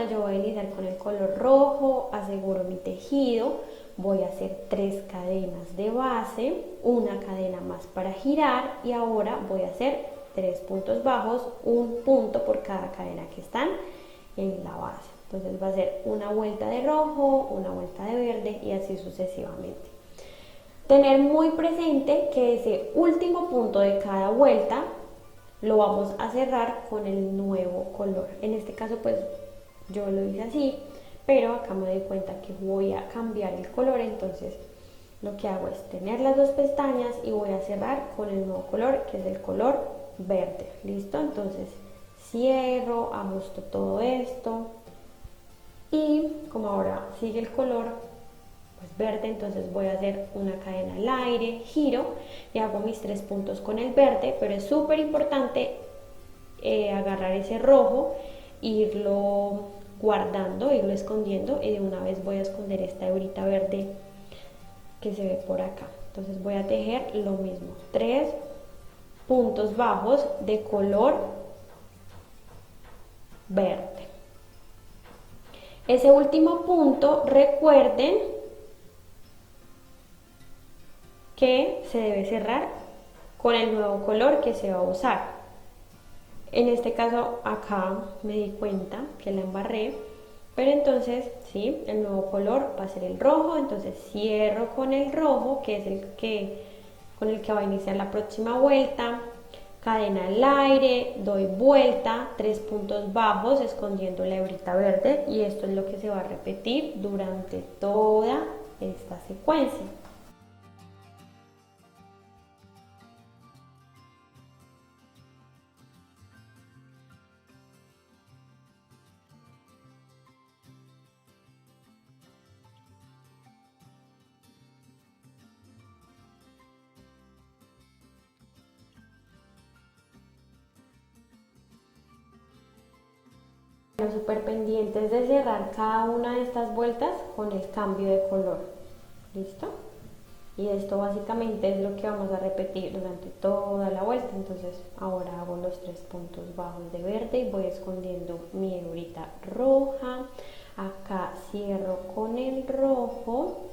banda yo voy a iniciar con el color rojo, aseguro mi tejido, voy a hacer 3 cadenas de base, una cadena más para girar y ahora voy a hacer 3 puntos bajos, un punto por cada cadena que están en la base. Entonces va a ser una vuelta de rojo, una vuelta de verde y así sucesivamente. Tener muy presente que ese último punto de cada vuelta lo vamos a cerrar con el nuevo color. En este caso pues yo lo hice así, pero acá me doy cuenta que voy a cambiar el color, entonces lo que hago es tener las 2 pestañas y voy a cerrar con el nuevo color, que es el color verde. ¿Listo? Entonces cierro, ajusto todo esto y como ahora sigue el color pues verde, entonces voy a hacer una cadena al aire, giro y hago mis 3 puntos con el verde, pero es súper importante agarrar ese rojo, irlo guardando, irlo escondiendo y de una vez voy a esconder esta hebrita verde que se ve por acá. Entonces voy a tejer lo mismo, 3 puntos bajos de color verde. Ese último punto, recuerden que se debe cerrar con el nuevo color que se va a usar. En este caso acá me di cuenta que la embarré, pero entonces sí, el nuevo color va a ser el rojo, entonces cierro con el rojo, que es con el que va a iniciar la próxima vuelta, cadena al aire, doy vuelta, 3 puntos bajos escondiendo la hebrita verde y esto es lo que se va a repetir durante toda esta secuencia. Súper pendientes de cerrar cada una de estas vueltas con el cambio de color. ¿Listo? Y esto básicamente es lo que vamos a repetir durante toda la vuelta. Entonces ahora hago los 3 puntos bajos de verde y voy escondiendo mi hebrita roja. Acá cierro con el rojo,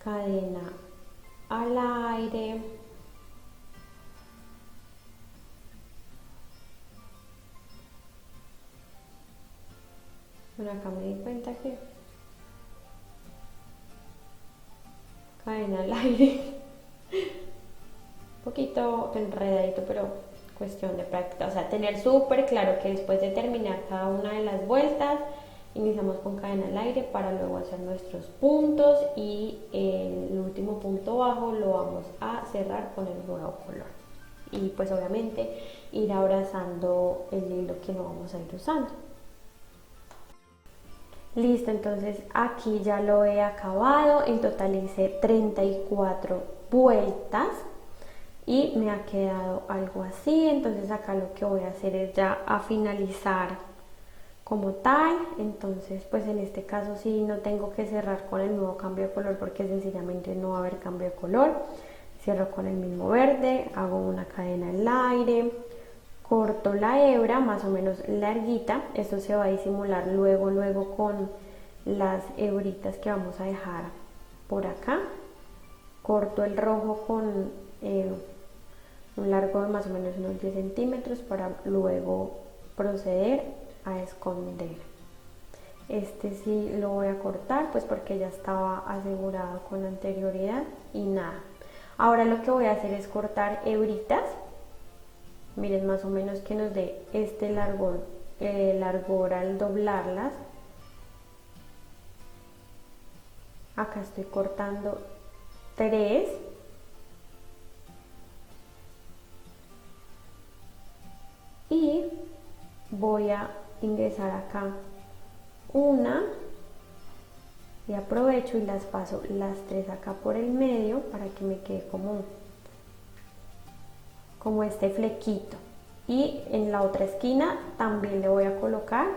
cadena al aire, bueno, acá me di cuenta que cadena al aire, un poquito enredadito, pero cuestión de práctica, o sea, tener súper claro que después de terminar cada una de las vueltas iniciamos con cadena al aire para luego hacer nuestros puntos y el último punto bajo lo vamos a cerrar con el nuevo color y pues obviamente ir abrazando el hilo que no vamos a ir usando. Listo, entonces aquí ya lo he acabado, en total hice 34 vueltas y me ha quedado algo así. Entonces acá lo que voy a hacer es ya a finalizar como tal. Entonces pues en este caso sí no tengo que cerrar con el nuevo cambio de color porque sencillamente no va a haber cambio de color. Cierro con el mismo verde, hago una cadena al aire, corto la hebra más o menos larguita, esto se va a disimular luego con las hebritas que vamos a dejar por acá. Corto el rojo con un largo de más o menos unos 10 centímetros para luego proceder a esconder. Este sí lo voy a cortar pues porque ya estaba asegurado con anterioridad y nada. Ahora lo que voy a hacer es cortar hebritas. Miren, más o menos que nos dé este largor al doblarlas. Acá estoy cortando 3. Y voy a ingresar acá una. Y aprovecho y las paso las 3 acá por el medio para que me quede como este flequito, y en la otra esquina también le voy a colocar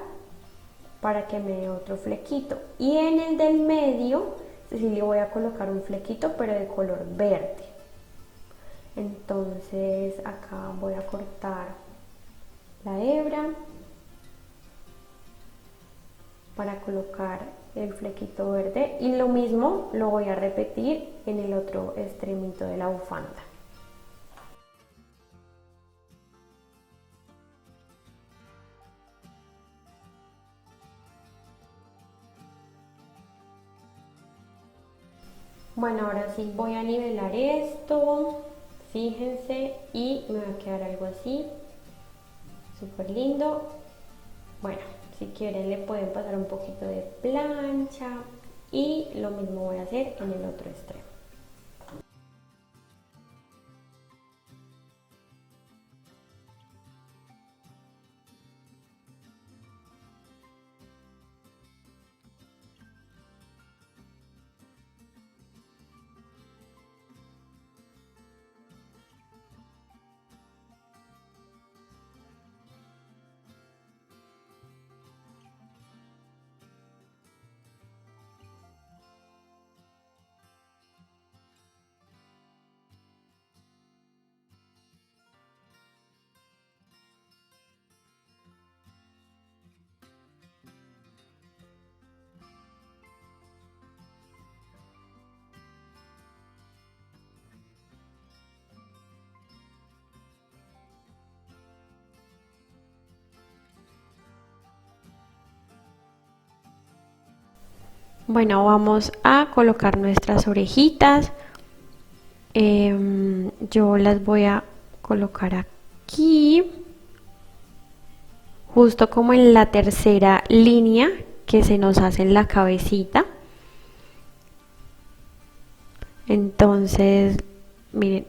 para que me dé otro flequito, y en el del medio sí le voy a colocar un flequito pero de color verde. Entonces acá voy a cortar la hebra para colocar el flequito verde y lo mismo lo voy a repetir en el otro extremito de la bufanda. Bueno, ahora sí voy a nivelar esto, fíjense, y me va a quedar algo así, súper lindo. Bueno, si quieren le pueden pasar un poquito de plancha y lo mismo voy a hacer en el otro extremo. Bueno, vamos a colocar nuestras orejitas. Yo las voy a colocar aquí, justo como en la tercera línea que se nos hace en la cabecita. Entonces, miren,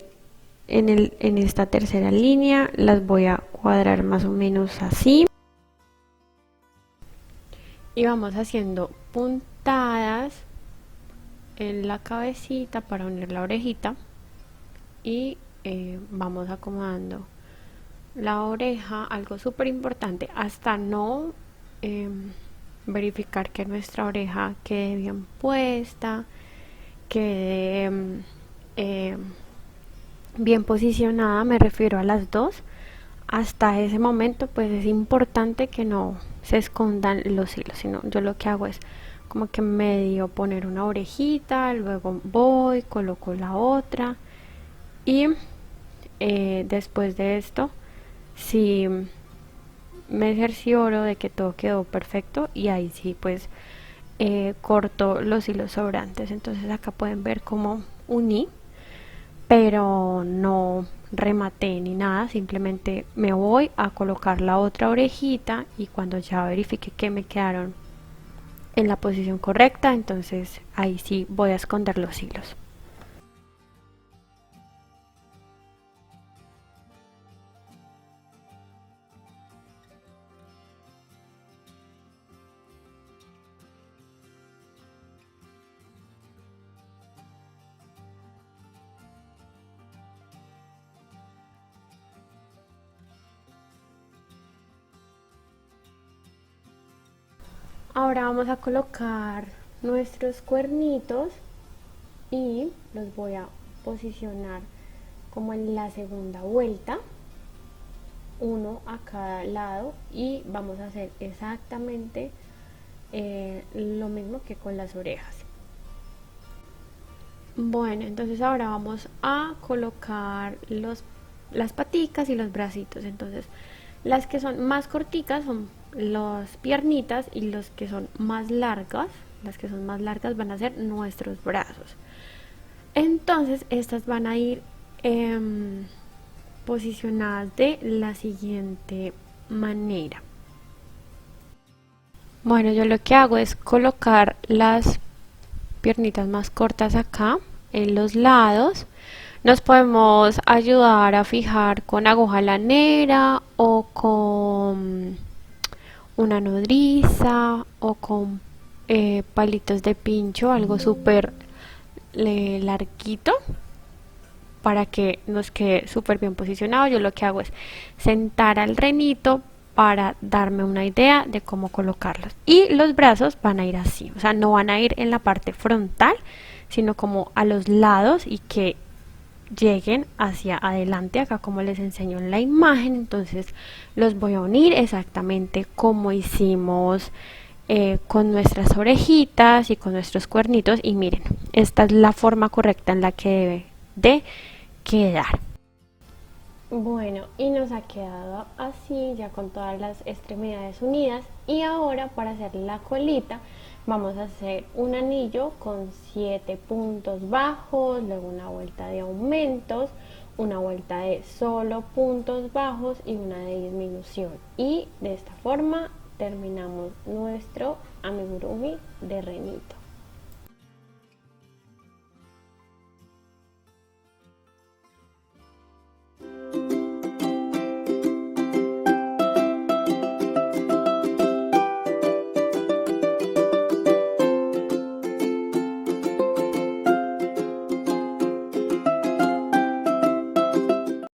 en esta tercera línea las voy a cuadrar más o menos así. Y vamos haciendo puntadas en la cabecita para unir la orejita y vamos acomodando la oreja. Algo súper importante, hasta no verificar que nuestra oreja quede bien puesta, quede bien posicionada, me refiero a las dos. Hasta ese momento pues es importante que no se escondan los hilos, sino yo lo que hago es como que medio poner una orejita, luego voy, coloco la otra y después de esto sí me cercioro de que todo quedó perfecto y ahí sí pues corto los hilos sobrantes. Entonces acá pueden ver cómo uní, pero no rematé ni nada, simplemente me voy a colocar la otra orejita y cuando ya verifique que me quedaron en la posición correcta, entonces ahí sí voy a esconder los hilos. Ahora vamos a colocar nuestros cuernitos y los voy a posicionar como en la segunda vuelta, uno a cada lado, y vamos a hacer exactamente lo mismo que con las orejas. Bueno, entonces ahora vamos a colocar las paticas y los bracitos. Entonces las que son más corticas son las piernitas y los que son más largas, las que son más largas van a ser nuestros brazos. Entonces estas van a ir posicionadas de la siguiente manera. Bueno, yo lo que hago es colocar las piernitas más cortas acá en los lados. Nos podemos ayudar a fijar con aguja lanera o con una nodriza o con palitos de pincho, algo súper larguito para que nos quede súper bien posicionado. Yo lo que hago es sentar al renito para darme una idea de cómo colocarlos, y los brazos van a ir así, o sea, no van a ir en la parte frontal, sino como a los lados, y que lleguen hacia adelante, acá como les enseño en la imagen. Entonces los voy a unir exactamente como hicimos con nuestras orejitas y con nuestros cuernitos, y miren, esta es la forma correcta en la que debe de quedar. Bueno, y nos ha quedado así, ya con todas las extremidades unidas. Y ahora, para hacer la colita, vamos a hacer un anillo con 7 puntos bajos, luego una vuelta de aumentos, una vuelta de solo puntos bajos y una de disminución. Y de esta forma terminamos nuestro amigurumi de renito.